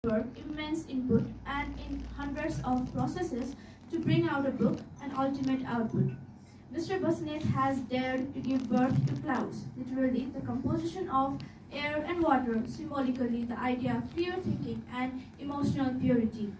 work, immense input, and in hundreds of processes to bring out a book, an ultimate output. Mr. Basnet has dared to give birth to clouds, literally the composition of air and water, symbolically the idea of clear thinking and emotional purity.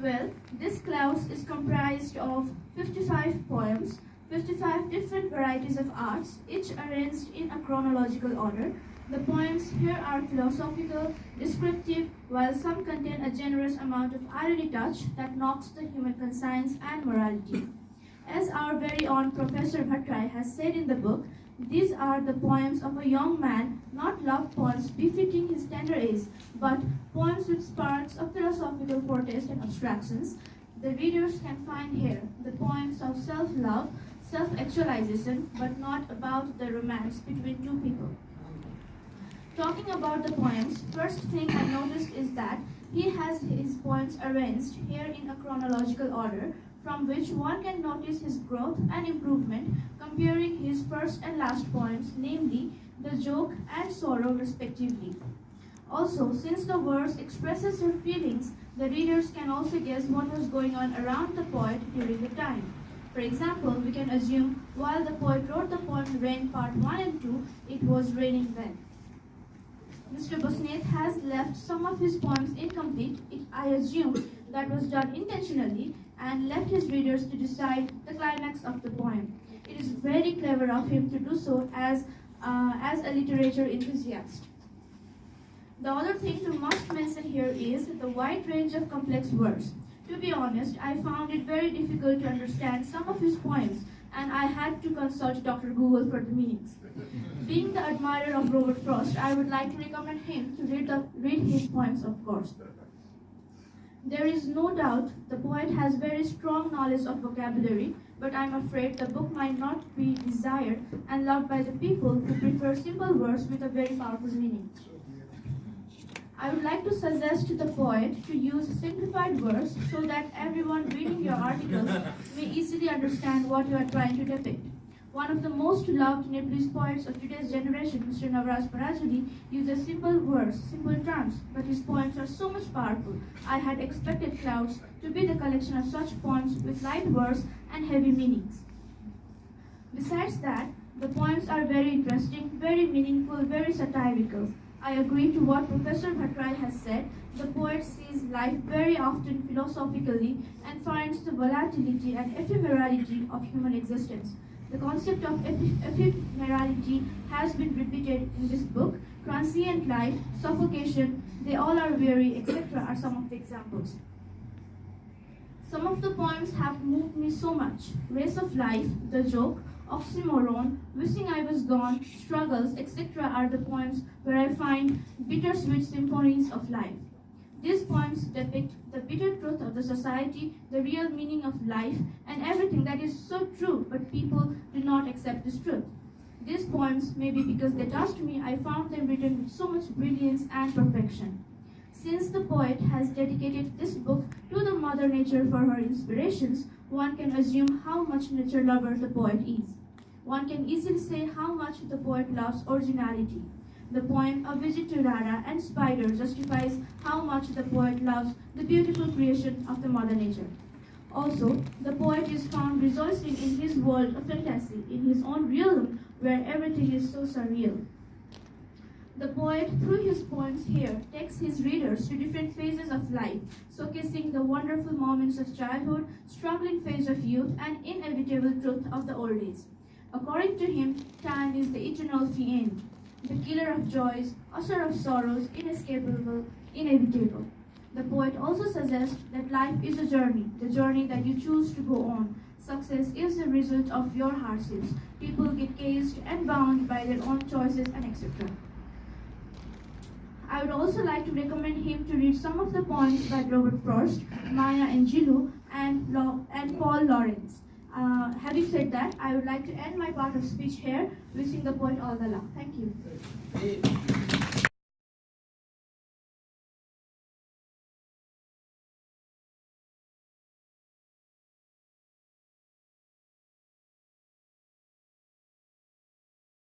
Well, this clouds is comprised of 55 poems, 55 different varieties of arts, each arranged in a chronological order. The poems here are philosophical, descriptive, while some contain a generous amount of irony touch that knocks the human conscience and morality. As our very own Professor Bhattrai has said in the book, these are the poems of a young man, not love poems befitting his tender age, but poems with sparks of philosophical protest and abstractions. The readers can find here the poems of self-love, self-actualization, but not about the romance between two people. Talking about the poems, first thing I noticed is that he has his poems arranged here in a chronological order, from which one can notice his growth and improvement, comparing his first and last poems, namely the joke and sorrow respectively. Also, since the verse expresses her feelings, the readers can also guess what was going on around the poet during the time. For example, we can assume while the poet wrote the poem Rain Part 1 and 2, it was raining then. Mr. Basnet has left some of his poems incomplete. I assume that was done intentionally, and left his readers to decide the climax of the poem. It is very clever of him to do so as a literature enthusiast. The other thing to must mention here is the wide range of complex words. To be honest, I found it very difficult to understand some of his poems, and I had to consult Dr. Google for the meanings. Being the admirer of Robert Frost, I would like to recommend him to read his poems, of course. There is no doubt the poet has very strong knowledge of vocabulary, but I'm afraid the book might not be desired and loved by the people who prefer simple words with a very powerful meaning. I would like to suggest to the poet to use simplified words so that everyone reading your articles may easily understand what you are trying to depict. One of the most loved Nepalese poets of today's generation, Mr. Navraj Parajuli, uses simple words, simple terms, but his poems are so much powerful. I had expected Clouds to be the collection of such poems with light words and heavy meanings. Besides that, the poems are very interesting, very meaningful, very satirical. I agree to what Professor Bhattrai has said. The poet sees life very often philosophically and finds the volatility and ephemerality of human existence. The concept of ephemerality has been repeated in this book. Transient life, suffocation, they all are weary, etc. are some of the examples. Some of the poems have moved me so much. Race of Life, The Joke, Oxymoron, Wishing I Was Gone, Struggles, etc. are the poems where I find bittersweet symphonies of life. These poems depict the bitter truth of the society, the real meaning of life, and everything that is so true, but people do not accept this truth. These poems, maybe because they touched me, I found them written with so much brilliance and perfection. Since the poet has dedicated this book to the Mother Nature for her inspirations, one can assume how much nature lover the poet is. One can easily say how much the poet loves originality. The poem A Visit to Rara and Spider justifies how much the poet loves the beautiful creation of the Mother Nature. Also, the poet is found rejoicing in his world of fantasy, in his own realm where everything is so surreal. The poet, through his poems here, takes his readers to different phases of life, showcasing the wonderful moments of childhood, struggling phase of youth, and inevitable truth of the old age. According to him, time is the eternal fiend, the killer of joys, usher of sorrows, inescapable, inevitable. The poet also suggests that life is a journey, the journey that you choose to go on. Success is the result of your hardships. People get caged and bound by their own choices and etc. I would also like to recommend him to read some of the poems by Robert Frost, Maya Angelou, and Paul Laurence. Having said that, I would like to end my part of speech here, wishing the poet all the luck. Thank you.